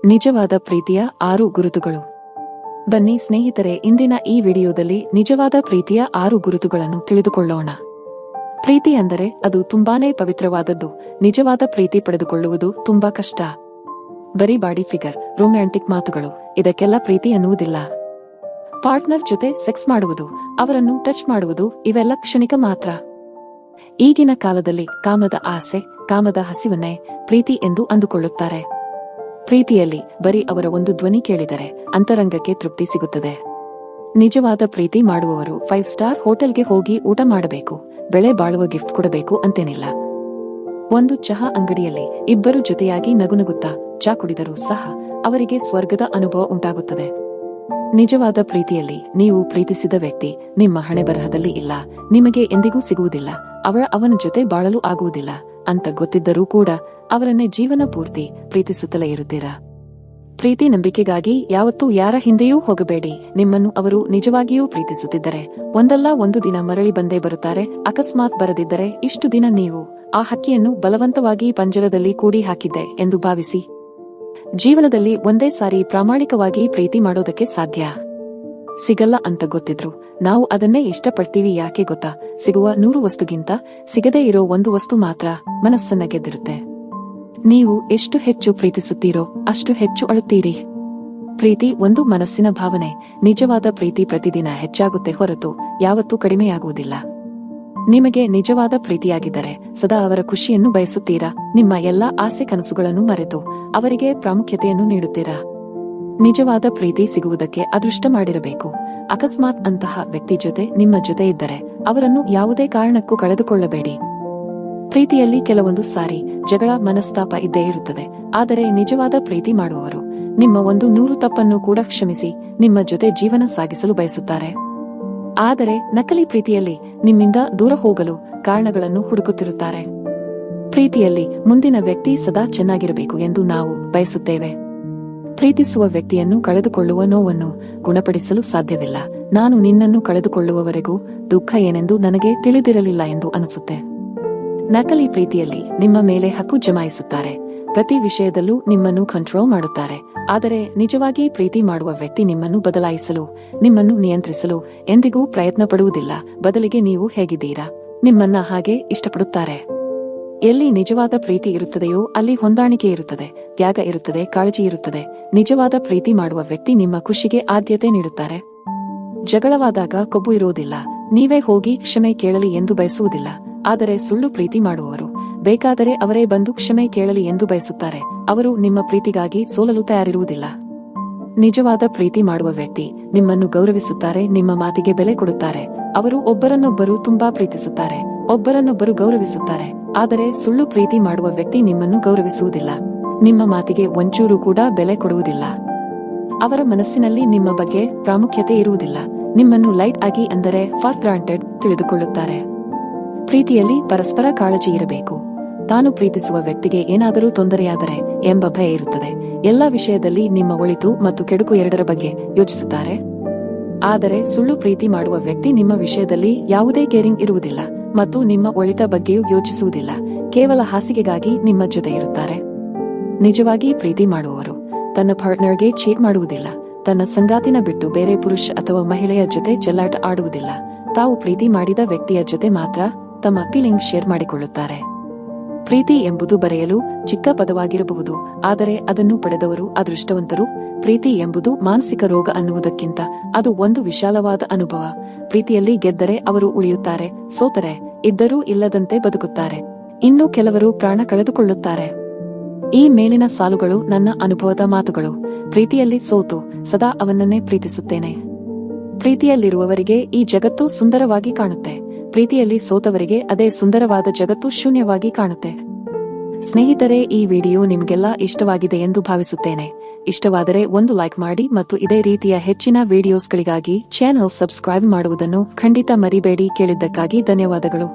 ನಿಜವಾದ ಪ್ರೀತಿಯ 6 ಗುರುತುಗಳು. ಬನ್ನಿ ಸ್ನೇಹಿತರೆ, ಇಂದಿನ ಈ ವಿಡಿಯೋದಲ್ಲಿ ನಿಜವಾದ ಪ್ರೀತಿಯ 6 ಗುರುತುಗಳನ್ನು ತಿಳಿದುಕೊಳ್ಳೋಣ. ಪ್ರೀತಿ ಅಂದರೆ ಅದು ತುಂಬಾನೇ ಪವಿತ್ರವಾದದ್ದು. ನಿಜವಾದ ಪ್ರೀತಿ ಪಡೆದುಕೊಳ್ಳುವುದು ತುಂಬಾ ಕಷ್ಟ. ಬರೀ ಬಾಡಿ ಫಿಗರ್, ರೊಮ್ಯಾಂಟಿಕ್ ಮಾತುಗಳು ಇದಕ್ಕೆಲ್ಲ ಪ್ರೀತಿ ಅನ್ನುವುದಿಲ್ಲ. ಪಾರ್ಟ್ನರ್ ಜೊತೆ ಸೆಕ್ಸ್ ಮಾಡುವುದು, ಅವರನ್ನು ಟಚ್ ಮಾಡುವುದು ಇವೆಲ್ಲ ಕ್ಷಣಿಕ ಮಾತ್ರ. ಈಗಿನ ಕಾಲದಲ್ಲಿ ಕಾಮದ ಆಸೆ, ಕಾಮದ ಹಸಿವನ್ನೇ ಪ್ರೀತಿ ಎಂದು ಅಂದುಕೊಳ್ಳುತ್ತಾರೆ. ಪ್ರೀತಿಯಲ್ಲಿ ಬರೀ ಅವರ ಒಂದು ಧ್ವನಿ ಕೇಳಿದರೆ ಅಂತರಂಗಕ್ಕೆ ತೃಪ್ತಿ ಸಿಗುತ್ತದೆ. ನಿಜವಾದ ಪ್ರೀತಿ ಮಾಡುವವರು 5 ಸ್ಟಾರ್ ಹೋಟೆಲ್ಗೆ ಹೋಗಿ ಊಟ ಮಾಡಬೇಕು, ಬೆಳೆ ಬಾಳುವ ಗಿಫ್ಟ್ ಕೊಡಬೇಕು ಅಂತೇನಿಲ್ಲ. ಒಂದು ಚಹಾ ಅಂಗಡಿಯಲ್ಲಿ ಇಬ್ಬರು ಜೊತೆಯಾಗಿ ನಗುನಗುತ್ತಾ ಚಾ ಕುಡಿದರೂ ಸಹ ಅವರಿಗೆ ಸ್ವರ್ಗದ ಅನುಭವ ಉಂಟಾಗುತ್ತದೆ. ನಿಜವಾದ ಪ್ರೀತಿಯಲ್ಲಿ ನೀವು ಪ್ರೀತಿಸಿದ ವ್ಯಕ್ತಿ ನಿಮ್ಮ ಹಣೆಬರಹದಲ್ಲಿ ಇಲ್ಲ, ನಿಮಗೆ ಎಂದಿಗೂ ಸಿಗುವುದಿಲ್ಲ, ಅವನ ಜೊತೆ ಬಾಳಲು ಆಗುವುದಿಲ್ಲ ಅಂತ ಗೊತ್ತಿದ್ದರೂ ಕೂಡ ಅವರನ್ನೇ ಜೀವನ ಪೂರ್ತಿ ಪ್ರೀತಿಸುತ್ತಲೇ ಇರುತ್ತೀರಾ. ಪ್ರೀತಿ ನಂಬಿಕೆಗಾಗಿ ಯಾವತ್ತೂ ಯಾರ ಹಿಂದೆಯೂ ಹೋಗಬೇಡಿ. ನಿಮ್ಮನ್ನು ಅವರು ನಿಜವಾಗಿಯೂ ಪ್ರೀತಿಸುತ್ತಿದ್ದರೆ ಒಂದಲ್ಲ ಒಂದು ದಿನ ಮರಳಿ ಬಂದೇ ಬರುತ್ತಾರೆ. ಅಕಸ್ಮಾತ್ ಬರದಿದ್ದರೆ ಇಷ್ಟು ದಿನ ನೀವು ಆ ಹಕ್ಕಿಯನ್ನು ಬಲವಂತವಾಗಿ ಪಂಜರದಲ್ಲಿ ಕೂಡಿ ಹಾಕಿದ್ದೆ ಎಂದು ಭಾವಿಸಿ. ಜೀವನದಲ್ಲಿ ಒಂದೇ ಸಾರಿ ಪ್ರಾಮಾಣಿಕವಾಗಿ ಪ್ರೀತಿ ಮಾಡೋದಕ್ಕೆ ಸಾಧ್ಯ ಸಿಗಲ್ಲ ಅಂತ ಗೊತ್ತಿದ್ರು ನಾವು ಅದನ್ನೇ ಇಷ್ಟಪಡ್ತೀವಿ. ಯಾಕೆ ಗೊತ್ತಾ? ಸಿಗುವ 100 ವಸ್ತುಗಿಂತ ಸಿಗದೇ ಇರೋ ಒಂದು ವಸ್ತು ಮಾತ್ರ ಮನಸ್ಸನ್ನ ಗೆದ್ದಿರುತ್ತೆ. ನೀವು ಎಷ್ಟು ಹೆಚ್ಚು ಪ್ರೀತಿಸುತ್ತೀರೋ ಅಷ್ಟು ಹೆಚ್ಚು ಅಳುತ್ತೀರಿ. ಪ್ರೀತಿ ಒಂದು ಮನಸ್ಸಿನ ಭಾವನೆ. ನಿಜವಾದ ಪ್ರೀತಿ ಪ್ರತಿದಿನ ಹೆಚ್ಚಾಗುತ್ತೆ ಹೊರತು ಯಾವತ್ತೂ ಕಡಿಮೆಯಾಗುವುದಿಲ್ಲ. ನಿಮಗೆ ನಿಜವಾದ ಪ್ರೀತಿಯಾಗಿದ್ದರೆ ಸದಾ ಅವರ ಖುಷಿಯನ್ನು ಬಯಸುತ್ತೀರಾ. ನಿಮ್ಮ ಎಲ್ಲಾ ಆಸೆ ಕನಸುಗಳನ್ನು ಮರೆತು ಅವರಿಗೆ ಪ್ರಾಮುಖ್ಯತೆಯನ್ನು ನೀಡುತ್ತೀರಾ. ನಿಜವಾದ ಪ್ರೀತಿ ಸಿಗುವುದಕ್ಕೆ ಅದೃಷ್ಟ ಮಾಡಿರಬೇಕು. ಅಕಸ್ಮಾತ್ ಅಂತಹ ವ್ಯಕ್ತಿ ಜೊತೆ ನಿಮ್ಮ ಜೊತೆ ಇದ್ದರೆ ಅವರನ್ನು ಯಾವುದೇ ಕಾರಣಕ್ಕೂ ಕಳೆದುಕೊಳ್ಳಬೇಡಿ. ಪ್ರೀತಿಯಲ್ಲಿ ಕೆಲವೊಂದು ಸಾರಿ ಜಗಳ, ಮನಸ್ತಾಪ ಇದ್ದೇ ಇರುತ್ತದೆ. ಆದರೆ ನಿಜವಾದ ಪ್ರೀತಿ ಮಾಡುವವರು ನಿಮ್ಮ 100 ತಪ್ಪನ್ನು ಕೂಡ ಕ್ಷಮಿಸಿ ನಿಮ್ಮ ಜೊತೆ ಜೀವನ ಸಾಗಿಸಲು ಬಯಸುತ್ತಾರೆ. ಆದರೆ ನಕಲಿ ಪ್ರೀತಿಯಲ್ಲಿ ನಿಮ್ಮಿಂದ ದೂರ ಹೋಗಲು ಕಾರಣಗಳನ್ನು ಹುಡುಕುತ್ತಿರುತ್ತಾರೆ. ಪ್ರೀತಿಯಲ್ಲಿ ಮುಂದಿನ ವ್ಯಕ್ತಿ ಸದಾ ಚೆನ್ನಾಗಿರಬೇಕು ಎಂದು ನಾವು ಬಯಸುತ್ತೇವೆ. ಪ್ರೀತಿಸುವ ವ್ಯಕ್ತಿಯನ್ನು ಕಳೆದುಕೊಳ್ಳುವ ನೋವನ್ನು ಗುಣಪಡಿಸಲು ಸಾಧ್ಯವಿಲ್ಲ. ನಾನು ನಿನ್ನನ್ನು ಕಳೆದುಕೊಳ್ಳುವವರೆಗೂ ದುಃಖ ಏನೆಂದು ನನಗೆ ತಿಳಿದಿರಲಿಲ್ಲ ಎಂದು ಅನಿಸುತ್ತೆ. ನಕಲಿ ಪ್ರೀತಿಯಲ್ಲಿ ನಿಮ್ಮ ಮೇಲೆ ಹಕ್ಕು ಜಮಾಯಿಸುತ್ತಾರೆ. ಪ್ರತಿ ವಿಷಯದಲ್ಲೂ ನಿಮ್ಮನ್ನು ಕಂಟ್ರೋಲ್ ಮಾಡುತ್ತಾರೆ. ಆದರೆ ನಿಜವಾಗಿ ಪ್ರೀತಿ ಮಾಡುವ ವ್ಯಕ್ತಿ ನಿಮ್ಮನ್ನು ಬದಲಾಯಿಸಲು, ನಿಮ್ಮನ್ನು ನಿಯಂತ್ರಿಸಲು ಎಂದಿಗೂ ಪ್ರಯತ್ನ ಪಡುವುದಿಲ್ಲ. ಬದಲಿಗೆ ನೀವು ಹೇಗಿದ್ದೀರಾ ನಿಮ್ಮನ್ನ ಹಾಗೆ ಇಷ್ಟಪಡುತ್ತಾರೆ. ಎಲ್ಲಿ ನಿಜವಾದ ಪ್ರೀತಿ ಇರುತ್ತದೆಯೋ ಅಲ್ಲಿ ಹೊಂದಾಣಿಕೆ ಇರುತ್ತದೆ, ತ್ಯಾಗ ಇರುತ್ತದೆ, ಕಾಳಜಿ ಇರುತ್ತದೆ. ನಿಜವಾದ ಪ್ರೀತಿ ಮಾಡುವ ವ್ಯಕ್ತಿ ನಿಮ್ಮ ಖುಷಿಗೆ ಆದ್ಯತೆ ನೀಡುತ್ತಾರೆ. ಜಗಳವಾದಾಗ ಕೊಬ್ಬು ಇರುವುದಿಲ್ಲ, ನೀವೇ ಹೋಗಿ ಕ್ಷಮೆ ಕೇಳಲಿ ಎಂದು ಬಯಸುವುದಿಲ್ಲ. ಆದರೆ ಸುಳ್ಳು ಪ್ರೀತಿ ಮಾಡುವವರು ಬೇಕಾದರೆ ಅವರೇ ಬಂದು ಕ್ಷಮೆ ಕೇಳಲಿ ಎಂದು ಬಯಸುತ್ತಾರೆ. ಅವರು ನಿಮ್ಮ ಪ್ರೀತಿಗಾಗಿ ಸೋಲಲು ತಯಾರಿರುವುದಿಲ್ಲ. ನಿಜವಾದ ಪ್ರೀತಿ ಮಾಡುವ ವ್ಯಕ್ತಿ ನಿಮ್ಮನ್ನು ಗೌರವಿಸುತ್ತಾರೆ, ನಿಮ್ಮ ಮಾತಿಗೆ ಬೆಲೆ ಕೊಡುತ್ತಾರೆ. ಅವರು ಒಬ್ಬರನ್ನೊಬ್ಬರು ತುಂಬಾ ಪ್ರೀತಿಸುತ್ತಾರೆ, ಒಬ್ಬರನ್ನೊಬ್ಬರು ಗೌರವಿಸುತ್ತಾರೆ. ಆದರೆ ಸುಳ್ಳು ಪ್ರೀತಿ ಮಾಡುವ ವ್ಯಕ್ತಿ ನಿಮ್ಮನ್ನು ಗೌರವಿಸುವುದಿಲ್ಲ, ನಿಮ್ಮ ಮಾತಿಗೆ ಒಂಚೂರು ಕೂಡ ಬೆಲೆ ಕೊಡುವುದಿಲ್ಲ. ಅವರ ಮನಸ್ಸಿನಲ್ಲಿ ನಿಮ್ಮ ಬಗ್ಗೆ ಪ್ರಾಮುಖ್ಯತೆ ಇರುವುದಿಲ್ಲ. ನಿಮ್ಮನ್ನು ಲೈಟ್ ಆಗಿ ಅಂದರೆ ಫಾರ್ ಗ್ರಾಂಟೆಡ್ ತಿಳಿದುಕೊಳ್ಳುತ್ತಾರೆ. ಪ್ರೀತಿಯಲ್ಲಿ ಪರಸ್ಪರ ಕಾಳಜಿ ಇರಬೇಕು. ತಾನು ಪ್ರೀತಿಸುವ ವ್ಯಕ್ತಿಗೆ ಏನಾದರೂ ತೊಂದರೆಯಾದರೆ ಎಂಬ ಭಯ ಇರುತ್ತದೆ. ಎಲ್ಲ ವಿಷಯದಲ್ಲಿ ನಿಮ್ಮ ಒಳಿತು ಮತ್ತು ಕೆಡುಕು ಎರಡರ ಬಗ್ಗೆ ಯೋಚಿಸುತ್ತಾರೆ. ಆದರೆ ಸುಳ್ಳು ಪ್ರೀತಿ ಮಾಡುವ ವ್ಯಕ್ತಿ ನಿಮ್ಮ ವಿಷಯದಲ್ಲಿ ಯಾವುದೇ ಕೇರಿಂಗ್ ಇರುವುದಿಲ್ಲ ಮತ್ತು ನಿಮ್ಮ ಒಳಿತ ಬಗ್ಗೆಯೂ ಯೋಚಿಸುವುದಿಲ್ಲ. ಕೇವಲ ಹಾಸಿಗೆಗಾಗಿ ನಿಮ್ಮ ಜೊತೆ ಇರುತ್ತಾರೆ. ನಿಜವಾಗಿ ಪ್ರೀತಿ ಮಾಡುವವರು ತನ್ನ ಪಾರ್ಟ್ನರ್ಗೆ ಚೀಟ್ ಮಾಡುವುದಿಲ್ಲ. ತನ್ನ ಸಂಗಾತಿನ ಬಿಟ್ಟು ಬೇರೆ ಪುರುಷ ಅಥವಾ ಮಹಿಳೆಯ ಜೊತೆ ಚೆಲ್ಲಾಟ ಆಡುವುದಿಲ್ಲ. ತಾವು ಪ್ರೀತಿ ಮಾಡಿದ ವ್ಯಕ್ತಿಯ ಜೊತೆ ಮಾತ್ರ ತಮ್ಮ ಫೀಲಿಂಗ್ ಶೇರ್ ಮಾಡಿಕೊಳ್ಳುತ್ತಾರೆ. ಪ್ರೀತಿ ಎಂಬುದು ಬರೆಯಲು ಚಿಕ್ಕ ಪದವಾಗಿರಬಹುದು, ಆದರೆ ಅದನ್ನು ಪಡೆದವರು ಅದೃಷ್ಟವಂತರು. ಪ್ರೀತಿ ಎಂಬುದು ಮಾನಸಿಕ ರೋಗ ಅನ್ನುವುದಕ್ಕಿಂತ ಅದು ಒಂದು ವಿಶಾಲವಾದ ಅನುಭವ. ಪ್ರೀತಿಯಲ್ಲಿ ಗೆದ್ದರೆ ಅವರು ಉಳಿಯುತ್ತಾರೆ, ಸೋತರೆ ಇದ್ದರೂ ಇಲ್ಲದಂತೆ ಬದುಕುತ್ತಾರೆ. ಇನ್ನು ಕೆಲವರು ಪ್ರಾಣ ಕಳೆದುಕೊಳ್ಳುತ್ತಾರೆ. ಈ ಮೇಲಿನ ಸಾಲುಗಳು ನನ್ನ ಅನುಭವದ ಮಾತುಗಳು. ಪ್ರೀತಿಯಲ್ಲಿ ಸೋತು ಸದಾ ಅವನನ್ನೇ ಪ್ರೀತಿಸುತ್ತೇನೆ. ಪ್ರೀತಿಯಲ್ಲಿರುವವರಿಗೆ ಈ ಜಗತ್ತು ಸುಂದರವಾಗಿ ಕಾಣುತ್ತೆ. ಪ್ರೀತಿಯಲ್ಲಿ ಸೋತವರಿಗೆ ಅದೇ ಸುಂದರವಾದ ಜಗತ್ತು ಶೂನ್ಯವಾಗಿ ಕಾಣುತ್ತೆ. ಸ್ನೇಹಿತರೆ, ಈ ವಿಡಿಯೋ ನಿಮಗೆಲ್ಲ ಇಷ್ಟವಾಗಿದೆ ಎಂದು ಭಾವಿಸುತ್ತೇನೆ. ಇಷ್ಟವಾದರೆ ಒಂದು ಲೈಕ್ ಮಾಡಿ ಮತ್ತು ಇದೇ ರೀತಿಯ ಹೆಚ್ಚಿನ ವಿಡಿಯೋಸ್ಗಳಿಗಾಗಿ ಚಾನೆಲ್ ಸಬ್ಸ್ಕ್ರೈಬ್ ಮಾಡುವುದನ್ನು ಖಂಡಿತ ಮರಿಬೇಡಿ. ಕೇಳಿದ್ದಕ್ಕಾಗಿ ಧನ್ಯವಾದಗಳು.